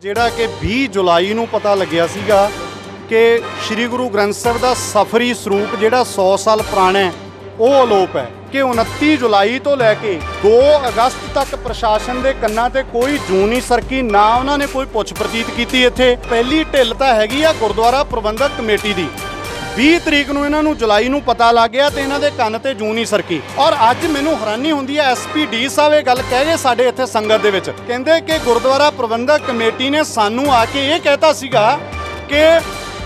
ਜਿਹੜਾ ਕਿ 20 ਜੁਲਾਈ ਨੂੰ ਪਤਾ ਲੱਗਿਆ ਸੀਗਾ ਕਿ ਸ੍ਰੀ ਗੁਰੂ ਗ੍ਰੰਥ ਸਾਹਿਬ ਦਾ ਸਫਰੀ ਸਰੂਪ ਜਿਹੜਾ 100 ਸਾਲ ਪੁਰਾਣਾ ਹੈ ਉਹ ਅਲੋਪ ਹੈ ਕਿ 29 ਜੁਲਾਈ ਤੋਂ ਲੈ ਕੇ 2 ਅਗਸਤ ਤੱਕ ਪ੍ਰਸ਼ਾਸਨ ਦੇ ਕੰਨਾਂ ਤੇ ਕੋਈ ਜੂੰ ਨਹੀਂ ਸਰਕੀ, ਨਾ ਉਹਨਾਂ ਨੇ ਕੋਈ ਪੁੱਛ ਪ੍ਰਤੀਤ ਕੀਤੀ। ਇੱਥੇ ਪਹਿਲੀ ਢਿੱਲ ਤਾਂ ਹੈਗੀ ਆ ਗੁਰਦੁਆਰਾ ਪ੍ਰਬੰਧਕ ਕਮੇਟੀ ਦੀ। 20 ਤਰੀਕ ਨੂੰ ਇਹਨਾਂ ਨੂੰ ਜੁਲਾਈ ਨੂੰ ਪਤਾ ਲੱਗ ਗਿਆ ਤੇ ਇਹਨਾਂ ਦੇ ਕੰਨ ਤੇ ਜੂੰ ਨਹੀਂ ਸਰਕੀ। ਔਰ ਅੱਜ ਮੈਨੂੰ ਹੈਰਾਨੀ ਹੁੰਦੀ ਹੈ ਐਸਪੀਡੀ ਸਾਹਿਬ ਇਹ ਗੱਲ ਕਹਿ ਗਏ ਸਾਡੇ ਇੱਥੇ ਸੰਗਤ ਦੇ ਵਿੱਚ, ਕਹਿੰਦੇ ਕਿ ਗੁਰਦੁਆਰਾ ਪ੍ਰਬੰਧਕ ਕਮੇਟੀ ਨੇ ਸਾਨੂੰ ਆ ਕੇ ਇਹ ਕਹਿਤਾ ਸੀਗਾ ਕਿ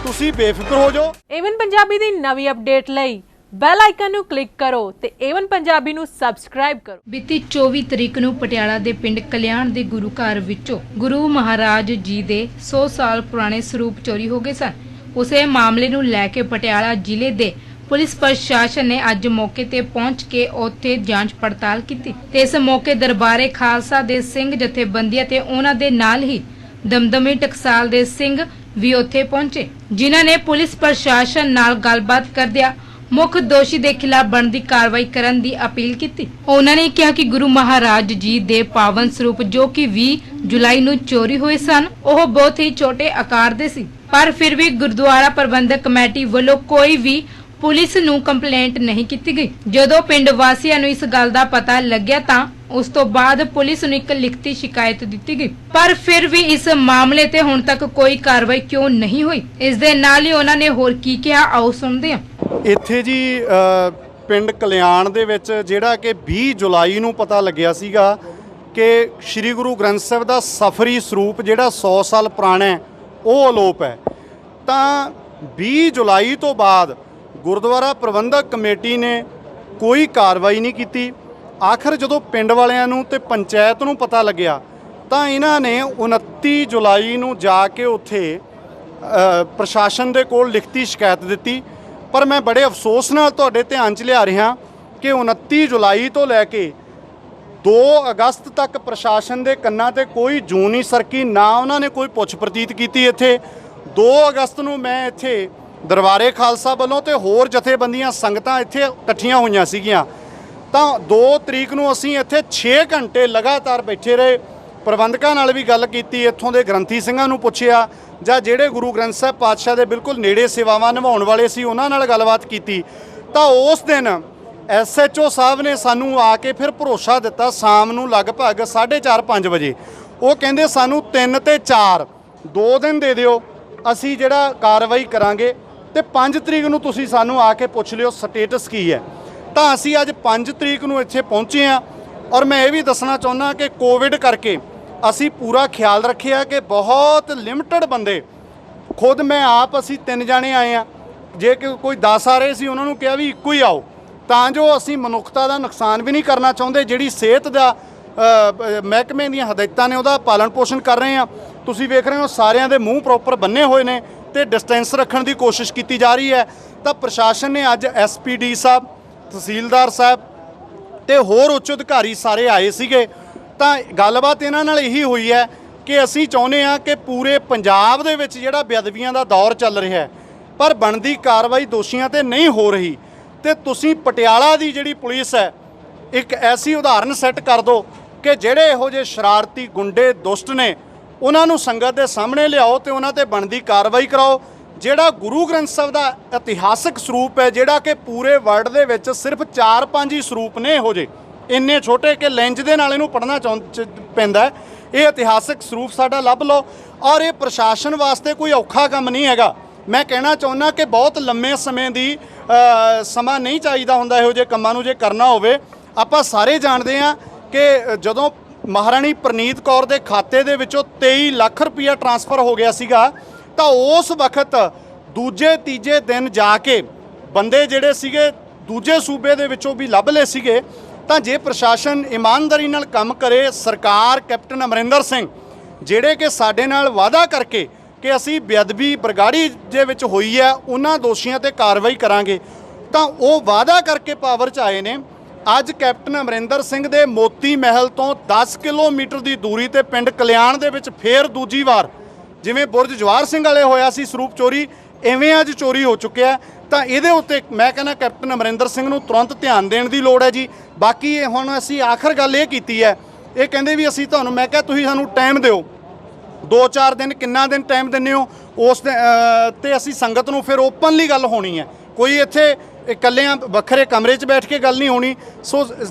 ਤੁਸੀਂ ਬੇਫਿਕਰ ਹੋ ਜਾਓ। ਏਵਨ ਪੰਜਾਬੀ ਦੀ ਨਵੀਂ ਅਪਡੇਟ ਲਈ ਬੈਲ ਆਈਕਨ ਨੂੰ ਕਲਿੱਕ ਕਰੋ ਤੇ ਏਵਨ ਪੰਜਾਬੀ ਨੂੰ ਸਬਸਕ੍ਰਾਈਬ ਕਰੋ। ਬੀਤੀ 24 ਤਰੀਕ ਨੂੰ ਪਟਿਆਲਾ ਦੇ ਪਿੰਡ ਕਲਿਆਣ ਦੇ ਗੁਰੂ ਘਰ ਵਿੱਚੋਂ ਗੁਰੂ ਮਹਾਰਾਜ ਜੀ ਦੇ 100 ਸਾਲ ਪੁਰਾਣੇ ਸਰੂਪ ਚੋਰੀ ਹੋ ਗਏ ਸਨ। ਉਸੇ ਮਾਮਲੇ ਨੂੰ ਲੈ ਕੇ ਪਟਿਆਲਾ ਜ਼ਿਲ੍ਹੇ ਦੇ ਪੁਲਿਸ ਪ੍ਰਸ਼ਾਸਨ ਨੇ ਅੱਜ ਮੌਕੇ ਤੇ ਪਹੁੰਚ ਕੇ ਉੱਥੇ ਜਾਂਚ ਪੜਤਾਲ ਕੀਤੀ ਤੇ ਇਸ ਮੌਕੇ ਦਰਬਾਰੇ ਖਾਲਸਾ ਦੇ ਸਿੰਘ ਜਥੇਬੰਦੀਆਂ ਤੇ ਉਹਨਾਂ ਦੇ ਨਾਲ ਹੀ ਦਮਦਮੀ ਟਕਸਾਲ ਦੇ ਸਿੰਘ ਵੀ ਉੱਥੇ ਪਹੁੰਚੇ, ਜਿਨ੍ਹਾਂ ਨੇ ਪੁਲਿਸ ਪ੍ਰਸ਼ਾਸਨ ਨਾਲ ਗੱਲਬਾਤ ਕਰਦਿਆਂ ਮੁੱਖ ਦੋਸ਼ੀ ਦੇ ਖਿਲਾਫ ਬਣਦੀ ਕਾਰਵਾਈ ਕਰਨ ਦੀ ਅਪੀਲ ਕੀਤੀ। ਉਹਨਾਂ ਨੇ ਕਿਹਾ ਕਿ ਗੁਰੂ ਮਹਾਰਾਜ ਜੀ ਦੇ ਪਾਵਨ ਸਰੂਪ ਜੋ ਕਿ 20 ਜੁਲਾਈ ਨੂੰ ਚੋਰੀ ਹੋਏ ਸਨ ਉਹ ਬਹੁਤ ਹੀ ਛੋਟੇ ਆਕਾਰ ਦੇ ਸੀ, ਪਰ ਫਿਰ ਵੀ ਗੁਰਦੁਆਰਾ ਪ੍ਰਬੰਧਕ ਕਮੇਟੀ ਵੱਲੋਂ ਕੋਈ ਵੀ ਪੁਲਿਸ ਨੂੰ ਕੰਪਲੇਂਟ ਨਹੀਂ ਕੀਤੀ ਗਈ। ਜਦੋਂ ਪਿੰਡ ਵਾਸੀਆਂ ਨੂੰ ਇਸ ਗੱਲ ਦਾ ਪਤਾ ਲੱਗਿਆ ਤਾਂ ਉਸ ਤੋਂ ਬਾਅਦ ਪੁਲਿਸ ਨੂੰ ਇੱਕ ਲਿਖਤੀ ਸ਼ਿਕਾਇਤ ਦਿੱਤੀ ਗਈ, ਪਰ ਫਿਰ ਵੀ ਇਸ ਮਾਮਲੇ ਤੇ ਹੁਣ ਤੱਕ ਕੋਈ ਕਾਰਵਾਈ ਕਿਉਂ ਨਹੀਂ ਹੋਈ। ਇਸ ਦੇ ਨਾਲ ਹੀ ਉਹਨਾਂ ਨੇ ਹੋਰ ਕੀ ਕਿਹਾ, ਆਓ ਸੁਣਦੇ ਹਾਂ। ਇੱਥੇ ਜੀ ਪਿੰਡ ਕਲਿਆਣ ਦੇ ਵਿੱਚ ਜਿਹੜਾ ਕਿ 20 ਜੁਲਾਈ ਨੂੰ ਪਤਾ ਲੱਗਿਆ ਸੀਗਾ ਕਿ ਸ੍ਰੀ ਗੁਰੂ ਗ੍ਰੰਥ ਸਾਹਿਬ ਦਾ ਸਫਰੀ ਸਰੂਪ ਜਿਹੜਾ 100 ਸਾਲ ਪੁਰਾਣਾ ਹੈ ਉਹ ਅਲੋਪ ਹੈ। ਤਾਂ 20 ਜੁਲਾਈ ਤੋਂ ਬਾਅਦ ਗੁਰਦੁਆਰਾ ਪ੍ਰਬੰਧਕ ਕਮੇਟੀ ਨੇ ਕੋਈ ਕਾਰਵਾਈ ਨਹੀਂ ਕੀਤੀ। ਆਖਰ ਜਦੋਂ ਪਿੰਡ ਵਾਲਿਆਂ ਨੂੰ ਤੇ ਪੰਚਾਇਤ ਨੂੰ ਪਤਾ ਲੱਗਿਆ ਤਾਂ ਇਹਨਾਂ ਨੇ 29 ਜੁਲਾਈ ਨੂੰ ਜਾ ਕੇ ਉੱਥੇ ਪ੍ਰਸ਼ਾਸਨ ਦੇ ਕੋਲ ਲਿਖਤੀ ਸ਼ਿਕਾਇਤ ਦਿੱਤੀ। ਪਰ ਮੈਂ ਬੜੇ ਅਫਸੋਸ ਨਾਲ ਤੁਹਾਡੇ ਧਿਆਨ 'ਚ ਲਿਆ ਰਿਹਾ ਕਿ 29 ਜੁਲਾਈ ਤੋਂ ਲੈ ਕੇ 2 ਅਗਸਤ ਤੱਕ ਪ੍ਰਸ਼ਾਸਨ ਦੇ ਕੰਨਾਂ ਤੇ ਕੋਈ ਜੂੰ ਨਹੀਂ ਸਰਕੀ, ਨਾ ਉਹਨਾਂ ਨੇ ਕੋਈ ਪੁੱਛ ਪ੍ਰਤੀਤ ਕੀਤੀ। ਇੱਥੇ 2 ਅਗਸਤ ਨੂੰ ਮੈਂ ਇੱਥੇ ਦਰਬਾਰੇ ਖਾਲਸਾ ਵੱਲੋਂ ਤੇ ਹੋਰ ਜਥੇਬੰਦੀਆਂ ਸੰਗਤਾਂ ਇੱਥੇ ਇਕੱਠੀਆਂ ਹੋਈਆਂ ਸੀਗੀਆਂ, ਤਾਂ 2 ਤਰੀਕ ਨੂੰ ਅਸੀਂ ਇੱਥੇ 6 ਘੰਟੇ ਲਗਾਤਾਰ ਬੈਠੇ ਰਹੇ। ਪ੍ਰਬੰਧਕਾਂ ਨਾਲ ਵੀ ਗੱਲ ਕੀਤੀ, ਇੱਥੋਂ ਦੇ ਗ੍ਰੰਥੀ ਸਿੰਘਾਂ ਨੂੰ ਪੁੱਛਿਆ ਜਾਂ ਜਿਹੜੇ ਗੁਰੂ ਗ੍ਰੰਥ ਸਾਹਿਬ ਪਾਤਸ਼ਾਹ ਦੇ ਬਿਲਕੁਲ ਨੇੜੇ ਸੇਵਾਵਾਂ ਨਿਭਾਉਣ ਵਾਲੇ ਸੀ ਉਹਨਾਂ ਨਾਲ ਗੱਲਬਾਤ ਕੀਤੀ। ਤਾਂ ਉਸ ਦਿਨ SHO ਸਾਹਿਬ ਨੇ ਸਾਨੂੰ ਆ ਕੇ ਫਿਰ ਭਰੋਸਾ ਦਿੱਤਾ ਸ਼ਾਮ ਨੂੰ ਲਗਭਗ 4:30-5 ਵਜੇ। ਉਹ ਕਹਿੰਦੇ ਸਾਨੂੰ 3 ਤੇ 4 2 ਦਿਨ ਦੇ ਦਿਓ, ਅਸੀਂ ਜਿਹੜਾ ਕਾਰਵਾਈ ਕਰਾਂਗੇ ਤੇ 5 ਤਰੀਕ ਨੂੰ ਤੁਸੀਂ ਸਾਨੂੰ ਆ ਕੇ ਪੁੱਛ ਲਿਓ ਸਟੇਟਸ ਕੀ ਹੈ। ਤਾਂ ਅਸੀਂ ਅੱਜ 5 ਤਰੀਕ ਨੂੰ ਇੱਥੇ ਪਹੁੰਚੇ ਹਾਂ। ਔਰ ਮੈਂ ਇਹ ਵੀ ਦੱਸਣਾ ਚਾਹੁੰਦਾ ਕਿ ਕੋਵਿਡ ਕਰਕੇ ਅਸੀਂ ਪੂਰਾ ਖਿਆਲ ਰੱਖਿਆ ਕਿ ਬਹੁਤ ਲਿਮਟਿਡ ਬੰਦੇ, ਖੁਦ ਮੈਂ ਆਪ ਅਸੀਂ 3 ਜਾਣੇ ਆਏ ਹਾਂ, ਜੇ ਕਿ ਕੋਈ 10 ਆ ਰਹੇ ਸੀ ਉਹਨਾਂ ਨੂੰ ਕਿਹਾ ਵੀ ਇੱਕੋ ਹੀ ਆਓ, ਤਾਂ ਜੋ ਅਸੀਂ ਮਨੁੱਖਤਾ ਦਾ ਨੁਕਸਾਨ ਵੀ ਨਹੀਂ ਕਰਨਾ ਚਾਹੁੰਦੇ। ਜਿਹੜੀ ਸਿਹਤ ਦਾ ਮਹਿਕਮੇ ਦੀਆਂ ਹਦਾਇਤਾਂ ਨੇ ਉਹਦਾ ਪਾਲਣ ਪੋਸ਼ਣ ਕਰ ਰਹੇ ਹਾਂ। ਤੁਸੀਂ ਵੇਖ ਰਹੇ ਹੋ ਸਾਰਿਆਂ ਦੇ ਮੂੰਹ ਪ੍ਰੋਪਰ ਬੰਨੇ ਹੋਏ ਨੇ ਤੇ ਡਿਸਟੈਂਸ ਰੱਖਣ ਦੀ ਕੋਸ਼ਿਸ਼ ਕੀਤੀ ਜਾ ਰਹੀ ਹੈ। ਤਾਂ ਪ੍ਰਸ਼ਾਸਨ ਨੇ ਅੱਜ SPD ਸਾਹਿਬ, ਤਹਿਸੀਲਦਾਰ ਸਾਹਿਬ ਤੇ ਹੋਰ ਉੱਚ ਅਧਿਕਾਰੀ ਸਾਰੇ ਆਏ ਸੀਗੇ। ਤਾਂ ਗੱਲਬਾਤ ਇਹਨਾਂ ਨਾਲ ਇਹੀ ਹੋਈ ਹੈ ਕਿ ਅਸੀਂ ਚਾਹੁੰਦੇ ਹਾਂ ਕਿ ਪੂਰੇ ਪੰਜਾਬ ਦੇ ਵਿੱਚ ਜਿਹੜਾ ਬੇਅਦਬੀਆਂ ਦਾ ਦੌਰ ਚੱਲ ਰਿਹਾ ਹੈ ਪਰ ਬਣਦੀ ਕਾਰਵਾਈ ਦੋਸ਼ੀਆਂ ਤੇ ਨਹੀਂ ਹੋ ਰਹੀ, ਤੇ ਤੁਸੀਂ ਪਟਿਆਲਾ ਦੀ ਜਿਹੜੀ ਪੁਲਿਸ ਹੈ ਇੱਕ ਐਸੀ ਉਦਾਹਰਨ ਸੈੱਟ ਕਰ ਦਿਓ ਕਿ ਜਿਹੜੇ ਇਹੋ ਜਿਹੇ ਸ਼ਰਾਰਤੀ ਗੁੰਡੇ ਦੁਸ਼ਟ ਨੇ ਉਹਨਾਂ ਨੂੰ ਸੰਗਤ ਦੇ ਸਾਹਮਣੇ ਲਿਆਓ ਤੇ ਉਹਨਾਂ ਤੇ ਬਣਦੀ ਕਾਰਵਾਈ ਕਰਾਓ। ਜਿਹੜਾ ਗੁਰੂ ਗ੍ਰੰਥ ਸਾਹਿਬ ਦਾ ਇਤਿਹਾਸਕ ਸਰੂਪ ਹੈ, ਜਿਹੜਾ ਕਿ ਪੂਰੇ ਵਰਲਡ ਦੇ ਵਿੱਚ ਸਿਰਫ 4-5 ਹੀ ਸਰੂਪ ਨੇ ਇਹੋ ਜਿਹੇ, ਇੰਨੇ ਛੋਟੇ ਕਿ ਲੈਂਜ ਦੇ ਨਾਲ ਇਹਨੂੰ ਪੜ੍ਹਨਾ ਪੈਂਦਾ, ਇਹ ਇਤਿਹਾਸਕ ਸਰੂਪ ਸਾਡਾ ਲੱਭ ਲਓ। ਔਰ ਇਹ ਪ੍ਰਸ਼ਾਸਨ ਵਾਸਤੇ ਕੋਈ ਔਖਾ ਕੰਮ ਨਹੀਂ ਹੈਗਾ। ਮੈਂ ਕਹਿਣਾ ਚਾਹੁੰਦਾ ਕਿ ਬਹੁਤ ਲੰਮੇ ਸਮੇਂ ਦੀ ਸਮਾਂ ਨਹੀਂ ਚਾਹੀਦਾ ਹੁੰਦਾ ਇਹੋ ਜਿਹੇ ਕੰਮਾਂ ਨੂੰ ਜੇ ਕਰਨਾ ਹੋਵੇ। ਆਪਾਂ ਸਾਰੇ ਜਾਣਦੇ ਹਾਂ ਕਿ ਜਦੋਂ ਮਹਾਰਾਣੀ ਪ੍ਰਨੀਤ ਕੌਰ ਦੇ ਖਾਤੇ ਦੇ ਵਿੱਚੋਂ 23 ਲੱਖ ਰੁਪਈਆ ਟਰਾਂਸਫਰ ਹੋ ਗਿਆ ਸੀਗਾ, ਤਾਂ ਉਸ ਵਕਤ ਦੂਜੇ ਤੀਜੇ ਦਿਨ ਜਾ ਕੇ ਬੰਦੇ ਜਿਹੜੇ ਸੀਗੇ ਦੂਜੇ ਸੂਬੇ ਦੇ ਵਿੱਚੋਂ ਵੀ ਲੱਭ ਲਏ ਸੀਗੇ। ਤਾਂ ਜੇ ਪ੍ਰਸ਼ਾਸਨ ਇਮਾਨਦਾਰੀ ਨਾਲ ਕੰਮ ਕਰੇ, ਸਰਕਾਰ ਕੈਪਟਨ ਅਮਰਿੰਦਰ ਸਿੰਘ ਜਿਹੜੇ ਕਿ ਸਾਡੇ ਨਾਲ ਵਾਅਦਾ ਕਰਕੇ ਕਿ ਅਸੀਂ ਬੇਅਦਬੀ ਬਰਗਾੜੀ ਦੇ ਵਿੱਚ ਹੋਈ ਹੈ ਉਹਨਾਂ ਦੋਸ਼ੀਆਂ ਤੇ ਕਾਰਵਾਈ ਕਰਾਂਗੇ, ਤਾਂ ਉਹ ਵਾਅਦਾ ਕਰਕੇ ਪਾਵਰ 'ਚ ਆਏ ਨੇ। ਅੱਜ ਕੈਪਟਨ ਅਮਰਿੰਦਰ ਸਿੰਘ ਦੇ ਮੋਤੀ ਮਹਿਲ ਤੋਂ 10 ਕਿਲੋਮੀਟਰ ਦੀ ਦੂਰੀ ਤੇ ਪਿੰਡ ਕਲਿਆਣ ਦੇ ਵਿੱਚ ਫੇਰ ਦੂਜੀ ਵਾਰ ਜਿਵੇਂ ਬੁਰਜ ਜਵਾਹਰ ਸਿੰਘ ਵਾਲੇ ਹੋਇਆ ਸੀ ਸਰੂਪ ਚੋਰੀ, ਇਵੇਂ ਅੱਜ ਚੋਰੀ ਹੋ ਚੁੱਕਿਆ। ਤਾਂ ਇਹਦੇ ਉੱਤੇ ਮੈਂ ਕਹਿੰਦਾ ਕੈਪਟਨ ਅਮਰਿੰਦਰ ਸਿੰਘ ਨੂੰ ਤੁਰੰਤ ਧਿਆਨ ਦੇਣ ਦੀ ਲੋੜ ਹੈ ਜੀ। ਬਾਕੀ ਹੁਣ ਅਸੀਂ ਆਖਰ ਗੱਲ ਇਹ ਕੀਤੀ ਹੈ, ਇਹ ਕਹਿੰਦੇ ਵੀ ਅਸੀਂ ਤੁਹਾਨੂੰ, ਮੈਂ ਕਿਹਾ ਤੁਸੀਂ ਸਾਨੂੰ ਟਾਈਮ ਦਿਓ, 2-4 ਦਿਨ ਕਿੰਨਾ ਦਿਨ ਟਾਈਮ ਦਿੰਦੇ ਹੋ ਉਸ ਤੇ ਅਸੀਂ ਸੰਗਤ ਨੂੰ ਫਿਰ ਓਪਨਲੀ ਗੱਲ ਹੋਣੀ ਹੈ। ਕੋਈ ਇੱਥੇ ਇਕੱਲਿਆਂ ਵੱਖਰੇ ਕਮਰੇ 'ਚ ਬੈਠ ਕੇ ਗੱਲ ਨਹੀਂ ਹੋਣੀ। ਸੋ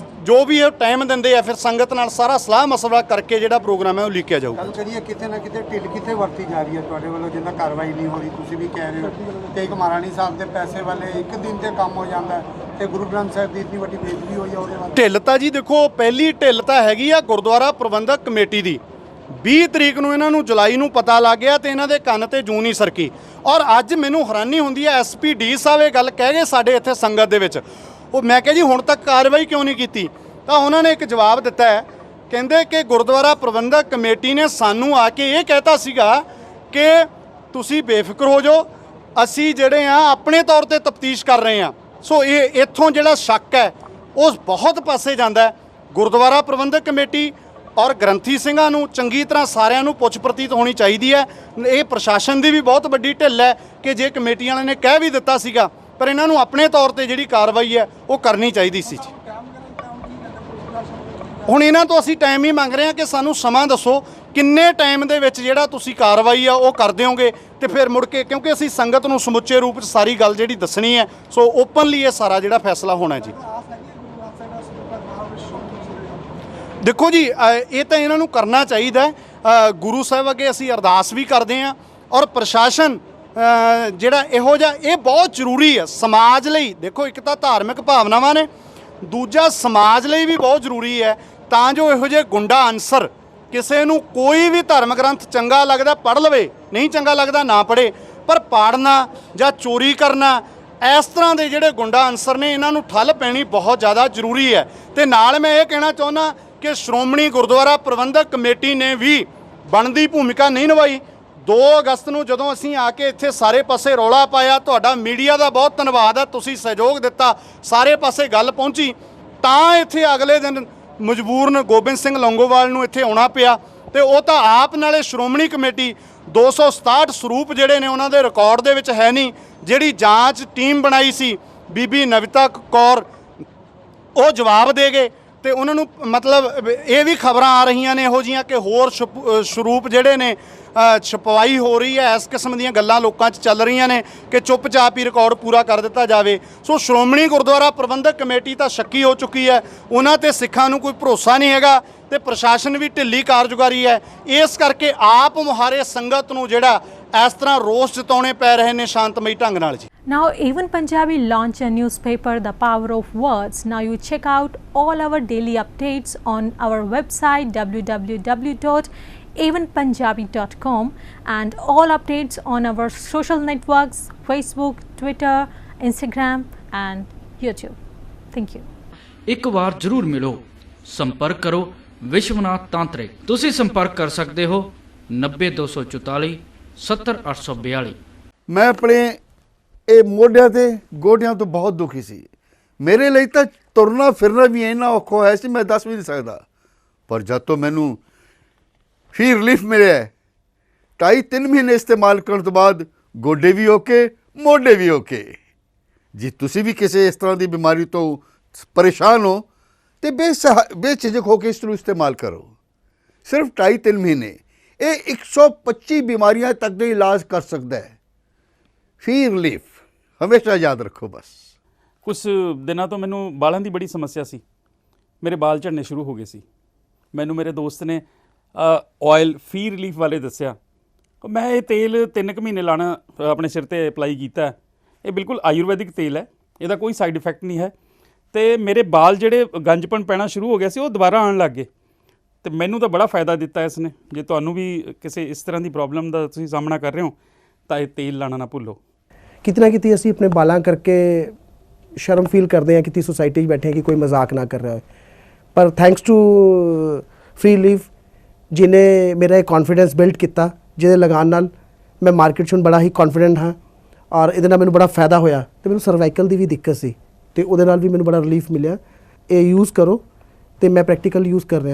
ਜੋ ਵੀ ਇਹ ਟਾਈਮ ਦਿੰਦੇ ਆ ਫਿਰ ਸੰਗਤ ਨਾਲ ਸਾਰਾ ਸਲਾਹ ਮਸ਼ਵਰਾ ਕਰਕੇ ਜਿਹੜਾ ਪ੍ਰੋਗਰਾਮ ਹੈ ਉਹ ਲਿਖਿਆ ਜਾਊਗਾ। ਗੱਲ ਕਰੀਏ ਕਿਤੇ ਨਾ ਕਿਤੇ ਢਿੱਲ ਕਿੱਥੇ ਵਰਤੀ ਜਾ ਰਹੀ ਹੈ ਤੁਹਾਡੇ ਵੱਲੋਂ, ਜਿੰਨਾ ਕਾਰਵਾਈ ਨਹੀਂ ਹੋ ਰਹੀ, ਤੁਸੀਂ ਵੀ ਕਹਿ ਰਹੇ ਹੋ ਕਿ ਇੱਕ ਮਹਾਰਾਣੀ ਸਾਹਿਬ ਦੇ ਪੈਸੇ ਵਾਲੇ ਇੱਕ ਦਿਨ ਤੇ ਕੰਮ ਹੋ ਜਾਂਦਾ ਤੇ ਗੁਰੂ ਗ੍ਰੰਥ ਸਾਹਿਬ ਦੀ ਇੰਨੀ ਵੱਡੀ ਬੇਇੱਜ਼ਤੀ ਹੋਈ ਹੈ ਉਹਦੇ ਬਾਅਦ। ਢਿੱਲ ਤਾਂ ਜੀ ਦੇਖੋ, ਪਹਿਲੀ ਢਿੱਲ ਤਾਂ ਹੈਗੀ ਆ ਗੁਰਦੁਆਰਾ ਪ੍ਰਬੰਧਕ ਕਮੇਟੀ ਦੀ। 20 ਤਰੀਕ ਨੂੰ ਇਹਨਾਂ ਨੂੰ ਜੁਲਾਈ ਨੂੰ ਪਤਾ ਲੱਗ ਗਿਆ ਤੇ ਇਹਨਾਂ ਦੇ ਕੰਨ ਤੇ ਜੂੰ ਨਹੀਂ ਸਰਕੀ। ਔਰ ਅੱਜ ਮੈਨੂੰ ਹੈਰਾਨੀ ਹੁੰਦੀ ਹੈ SPD ਸਾਹਿਬ ਇਹ ਗੱਲ ਕਹਿ ਗਏ ਸਾਡੇ ਇੱਥੇ ਸੰਗਤ ਦੇ ਵਿੱਚ। ਉਹ ਮੈਂ ਕਿਹਾ ਜੀ ਹੁਣ ਤੱਕ ਕਾਰਵਾਈ ਕਿਉਂ ਨਹੀਂ ਕੀਤੀ? ਤਾਂ ਉਹਨਾਂ ਨੇ ਇੱਕ ਜਵਾਬ ਦਿੱਤਾ ਹੈ, ਕਹਿੰਦੇ ਕਿ ਗੁਰਦੁਆਰਾ ਪ੍ਰਬੰਧਕ ਕਮੇਟੀ ਨੇ ਸਾਨੂੰ ਆ ਕੇ ਇਹ ਕਹਿਤਾ ਸੀਗਾ ਕਿ ਤੁਸੀਂ ਬੇਫਿਕਰ ਹੋ ਜਾਓ, ਅਸੀਂ ਜਿਹੜੇ ਆ ਆਪਣੇ ਤੌਰ ਤੇ ਤਫਤੀਸ਼ ਕਰ ਰਹੇ ਹਾਂ। ਸੋ ਇਹ ਇੱਥੋਂ ਜਿਹੜਾ ਸ਼ੱਕ ਹੈ ਉਹ ਬਹੁਤ ਪਾਸੇ ਜਾਂਦਾ ਹੈ। ਗੁਰਦੁਆਰਾ ਪ੍ਰਬੰਧਕ ਕਮੇਟੀ ਔਰ ਗ੍ਰੰਥੀ ਸਿੰਘਾਂ ਨੂੰ ਚੰਗੀ ਤਰ੍ਹਾਂ ਸਾਰਿਆਂ ਨੂੰ ਪੁੱਛ ਪ੍ਰਤੀਤ ਹੋਣੀ ਚਾਹੀਦੀ ਹੈ। ਇਹ ਪ੍ਰਸ਼ਾਸਨ ਦੀ ਵੀ ਬਹੁਤ ਵੱਡੀ ਢਿੱਲ ਹੈ ਕਿ ਜੇ ਕਮੇਟੀ ਵਾਲਿਆਂ ਨੇ ਕਹਿ ਵੀ ਦਿੱਤਾ ਸੀਗਾ ਪਰ ਇਹਨਾਂ ਨੂੰ ਆਪਣੇ ਤੌਰ ਤੇ ਜਿਹੜੀ ਕਾਰਵਾਈ ਹੈ ਉਹ ਕਰਨੀ ਚਾਹੀਦੀ ਸੀ ਜੀ। ਹੁਣ ਇਹਨਾਂ ਤੋਂ ਅਸੀਂ ਟਾਈਮ ਹੀ ਮੰਗ ਰਹੇ ਹਾਂ ਕਿ ਸਾਨੂੰ ਸਮਾਂ ਦੱਸੋ ਕਿੰਨੇ ਟਾਈਮ ਦੇ ਵਿੱਚ ਜਿਹੜਾ ਤੁਸੀਂ ਕਾਰਵਾਈ ਆ ਉਹ ਕਰ ਦਿਓਗੇ ਤੇ ਫਿਰ ਮੁੜ ਕੇ, ਕਿਉਂਕਿ ਅਸੀਂ ਸੰਗਤ ਨੂੰ ਸਮੁੱਚੇ ਰੂਪ 'ਚ ਸਾਰੀ ਗੱਲ ਜਿਹੜੀ ਦੱਸਣੀ ਹੈ। ਸੋ ਓਪਨਲੀ ਇਹ ਸਾਰਾ ਜਿਹੜਾ ਫੈਸਲਾ ਹੋਣਾ ਜੀ। ਦੇਖੋ ਜੀ ਇਹ ਤਾਂ ਇਹਨਾਂ ਨੂੰ ਕਰਨਾ ਚਾਹੀਦਾ। ਗੁਰੂ ਸਾਹਿਬ ਅੱਗੇ ਅਸੀਂ ਅਰਦਾਸ ਵੀ ਕਰਦੇ ਹਾਂ ਔਰ ਪ੍ਰਸ਼ਾਸਨ ਜਿਹੜਾ ਇਹੋ ਜਿਹਾ ਇਹ ਬਹੁਤ ਜ਼ਰੂਰੀ ਹੈ ਸਮਾਜ ਲਈ। ਦੇਖੋ ਇੱਕ ਤਾਂ ਧਾਰਮਿਕ ਭਾਵਨਾਵਾਂ ਨੇ, ਦੂਜਾ ਸਮਾਜ ਲਈ ਵੀ ਬਹੁਤ ਜ਼ਰੂਰੀ ਹੈ ਤਾਂ ਜੋ ਇਹੋ ਜਿਹੇ ਗੁੰਡਾ ਅਨਸਰ ਕਿਸੇ ਨੂੰ ਕੋਈ ਵੀ ਧਰਮ ਗ੍ਰੰਥ ਚੰਗਾ ਲੱਗਦਾ ਪੜ੍ਹ ਲਵੇ, ਨਹੀਂ ਚੰਗਾ ਲੱਗਦਾ ਨਾ ਪੜ੍ਹੇ, ਪਰ ਪਾੜਨਾ ਜਾਂ ਚੋਰੀ ਕਰਨਾ ਇਸ ਤਰ੍ਹਾਂ ਦੇ ਜਿਹੜੇ ਗੁੰਡਾ ਅਨਸਰ ਨੇ ਇਹਨਾਂ ਨੂੰ ਠੱਲ ਪੈਣੀ ਬਹੁਤ ਜ਼ਿਆਦਾ ਜ਼ਰੂਰੀ ਹੈ। ਤੇ ਨਾਲ ਮੈਂ ਇਹ ਕਹਿਣਾ ਚਾਹੁੰਦਾ ਕਿ ਸ਼੍ਰੋਮਣੀ ਗੁਰਦੁਆਰਾ ਪ੍ਰਬੰਧਕ ਕਮੇਟੀ ਨੇ ਵੀ ਬਣਦੀ ਭੂਮਿਕਾ ਨਹੀਂ ਨਿਭਾਈ। 2 ਅਗਸਤ ਨੂੰ ਜਦੋਂ ਅਸੀਂ ਆ ਕੇ ਇੱਥੇ ਸਾਰੇ ਪਾਸੇ ਰੌਲਾ ਪਾਇਆ, ਤੁਹਾਡਾ ਮੀਡੀਆ ਦਾ ਬਹੁਤ ਧੰਨਵਾਦ ਹੈ, ਤੁਸੀਂ ਸਹਿਯੋਗ ਦਿੱਤਾ, ਸਾਰੇ ਪਾਸੇ ਗੱਲ ਪਹੁੰਚੀ, ਤਾਂ ਇੱਥੇ ਅਗਲੇ ਦਿਨ ਮਜਬੂਰਨ ਗੋਬਿੰਦ ਸਿੰਘ ਲੌਂਗੋਵਾਲ ਨੂੰ ਇੱਥੇ ਆਉਣਾ ਪਿਆ। ਤੇ ਉਹ ਤਾਂ ਆਪ ਨਾਲੇ ਸ਼੍ਰੋਮਣੀ ਕਮੇਟੀ 267 ਸਰੂਪ ਜਿਹੜੇ ਨੇ ਉਹਨਾਂ ਦੇ ਰਿਕਾਰਡ ਦੇ ਵਿੱਚ ਹੈ ਨਹੀਂ। ਜਿਹੜੀ ਜਾਂਚ ਟੀਮ ਬਣਾਈ ਸੀ ਬੀਬੀ ਨਵਿਤਾ ਕੌਰ ਉਹ ਜਵਾਬ ਦੇ ਗਏ ਤੇ ਉਹਨਾਂ ਨੂੰ ਮਤਲਬ ਇਹ ਵੀ ਖਬਰਾਂ ਆ ਰਹੀਆਂ ਨੇ ਇਹੋ ਜਿਹੀਆਂ ਕਿ ਹੋਰ ਸਰੂਪ ਜਿਹੜੇ ਨੇ ਛਪਵਾਈ ਹੋ ਰਹੀ ਹੈ। ਇਸ ਕਿਸਮ ਦੀਆਂ ਗੱਲਾਂ ਲੋਕਾਂ 'ਚ ਚੱਲ ਰਹੀਆਂ ਨੇ ਕਿ ਚੁੱਪਚਾਪ ਹੀ ਰਿਕਾਰਡ ਪੂਰਾ ਕਰ ਦਿੱਤਾ ਜਾਵੇ। ਸੋ ਸ਼੍ਰੋਮਣੀ ਗੁਰਦੁਆਰਾ ਪ੍ਰਬੰਧਕ ਕਮੇਟੀ ਤਾਂ ਸ਼ੱਕੀ ਹੋ ਚੁੱਕੀ ਹੈ, ਉਹਨਾਂ ਤੇ ਸਿੱਖਾਂ ਨੂੰ ਕੋਈ ਭਰੋਸਾ ਨਹੀਂ ਹੈਗਾ ਤੇ ਪ੍ਰਸ਼ਾਸਨ ਵੀ ਢਿੱਲੀ ਕਾਰਜਕਾਰੀ ਹੈ। ਇਸ ਕਰਕੇ ਆਪ ਮੁਹਾਰੇ ਸੰਗਤ ਨੂੰ ਜਿਹੜਾ ਇਸ ਤਰ੍ਹਾਂ ਰੋਸ ਜਤਾਉਣੇ ਪੈ ਰਹੇ ਨੇ ਸ਼ਾਂਤਮਈ ਢੰਗ ਨਾਲ ਜੀ। Now Even Punjabi launch a newspaper, The Power of Words. Now you check out all our daily updates on our website www.evenpunjabi.com and all updates on our social networks, Facebook, Twitter, Instagram and YouTube. Thank you. ਇੱਕ ਵਾਰ ਜ਼ਰੂਰ ਮਿਲੋ, ਸੰਪਰਕ ਕਰੋ ਵਿਸ਼ਵਨਾਥ ਤਾਂਤਰਿਕ। ਤੁਸੀਂ ਸੰਪਰਕ ਕਰ ਸਕਦੇ ਹੋ 90244 70842। ਮੈਂ ਆਪਣੇ ਇਹ ਮੋਢਿਆਂ ਤੇ ਗੋਡਿਆਂ ਤੋਂ ਬਹੁਤ ਦੁਖੀ ਸੀ। ਮੇਰੇ ਲਈ ਤਾਂ ਤੁਰਨਾ ਫਿਰਨਾ ਵੀ ਇੰਨਾ ਔਖਾ ਹੋਇਆ ਸੀ ਮੈਂ ਦੱਸ ਵੀ ਨਹੀਂ ਸਕਦਾ। ਪਰ ਜਦ ਤੋਂ ਮੈਨੂੰ ਫੀ ਰਿਲੀਫ ਮਿਲਿਆ 2.5-3 ਮਹੀਨੇ ਇਸਤੇਮਾਲ ਕਰਨ ਤੋਂ ਬਾਅਦ ਗੋਡੇ ਵੀ ਓਕੇ, ਮੋਢੇ ਵੀ ਓਕੇ। ਜੇ ਤੁਸੀਂ ਵੀ ਕਿਸੇ ਇਸ ਤਰ੍ਹਾਂ ਦੀ ਬਿਮਾਰੀ ਤੋਂ ਪਰੇਸ਼ਾਨ ਹੋ ਤੇ ਬੇਝਿਜਕ ਹੋ ਕੇ ਇਸ ਨੂੰ ਇਸਤੇਮਾਲ ਕਰੋ। ਸਿਰਫ 2.5-3 ਮਹੀਨੇ ਇਹ 125 ਬਿਮਾਰੀਆਂ ਤੱਕ ਦਾ ਇਲਾਜ ਕਰ ਸਕਦਾ ਹੈ। ਫੀ ਰਿਲੀਫ ਹਮੇਸ਼ਾ ਯਾਦ ਰੱਖੋ। ਬਸ ਕੁਛ ਦਿਨਾਂ ਤੋਂ ਮੈਨੂੰ ਬਾਲਾਂ ਦੀ ਬੜੀ ਸਮੱਸਿਆ ਸੀ, ਮੇਰੇ ਬਾਲ ਝੜਨੇ ਸ਼ੁਰੂ ਹੋ ਗਏ ਸੀ। ਮੈਨੂੰ ਮੇਰੇ ਦੋਸਤ ਨੇ ਆਇਲ ਫੀ ਰਿਲੀਫ ਵਾਲੇ ਦੱਸਿਆ। ਮੈਂ ਇਹ ਤੇਲ 3 ਮਹੀਨੇ ਲਾਣਾ ਆਪਣੇ ਸਿਰ ਤੇ ਅਪਲਾਈ ਕੀਤਾ। ਇਹ ਬਿਲਕੁਲ ਆਯੁਰਵੈਦਿਕ ਤੇਲ ਹੈ, ਇਹਦਾ ਕੋਈ ਸਾਈਡ ਇਫੈਕਟ ਨਹੀਂ ਹੈ ਤੇ ਮੇਰੇ ਬਾਲ ਜਿਹੜੇ ਗੰਜਪਣ ਪੈਣਾ ਸ਼ੁਰੂ ਹੋ ਗਿਆ ਸੀ ਉਹ ਦੁਬਾਰਾ ਆਉਣ ਲੱਗ ਗਏ ਤੇ ਮੈਨੂੰ ਤਾਂ ਬੜਾ ਫਾਇਦਾ ਦਿੱਤਾ ਇਸ ਨੇ। ਜੇ ਤੁਹਾਨੂੰ ਵੀ ਕਿਸੇ ਇਸ ਤਰ੍ਹਾਂ ਦੀ ਪ੍ਰੋਬਲਮ ਦਾ ਤੁਸੀਂ ਸਾਹਮਣਾ ਕਰ ਰਹੇ ਹੋ ਤਾਂ ਇਹ ਤੇਲ ਲਾਣਾ ਨਾ ਭੁੱਲੋ। ਕਿਤੇ ਨਾ ਕਿਤੇ ਅਸੀਂ ਆਪਣੇ ਬਾਲਾਂ ਕਰਕੇ ਸ਼ਰਮ ਫੀਲ ਕਰਦੇ ਹਾਂ ਕਿ ਸੋਸਾਇਟੀ 'ਚ ਬੈਠੇ ਹਾਂ ਕਿ ਕੋਈ ਮਜ਼ਾਕ ਨਾ ਕਰ ਰਿਹਾ ਹੋਵੇ, ਪਰ ਥੈਂਕਸ ਟੂ ਫ੍ਰੀ ਰਿਲੀਫ ਜਿਹਨੇ ਮੇਰਾ ਇਹ ਕੌਨਫੀਡੈਂਸ ਬਿਲਡ ਕੀਤਾ, ਜਿਹਦੇ ਲਗਾਉਣ ਨਾਲ ਮੈਂ ਮਾਰਕੀਟ 'ਚ ਹੁਣ ਬੜਾ ਹੀ ਕੌਨਫੀਡੈਂਟ ਹਾਂ ਔਰ ਇਹਦੇ ਨਾਲ ਮੈਨੂੰ ਬੜਾ ਫਾਇਦਾ ਹੋਇਆ। ਤੇ ਮੈਨੂੰ ਸਰਵਾਈਕਲ ਦੀ ਵੀ ਦਿੱਕਤ ਸੀ ਤੇ ਉਹਦੇ ਨਾਲ ਵੀ ਮੈਨੂੰ ਬੜਾ ਰਿਲੀਫ ਮਿਲਿਆ। ਇਹ ਯੂਜ਼ ਕਰੋ ਤੇ ਮੈਂ ਪ੍ਰੈਕਟੀਕਲ ਯੂਜ਼ ਕਰ ਰਿਹਾ।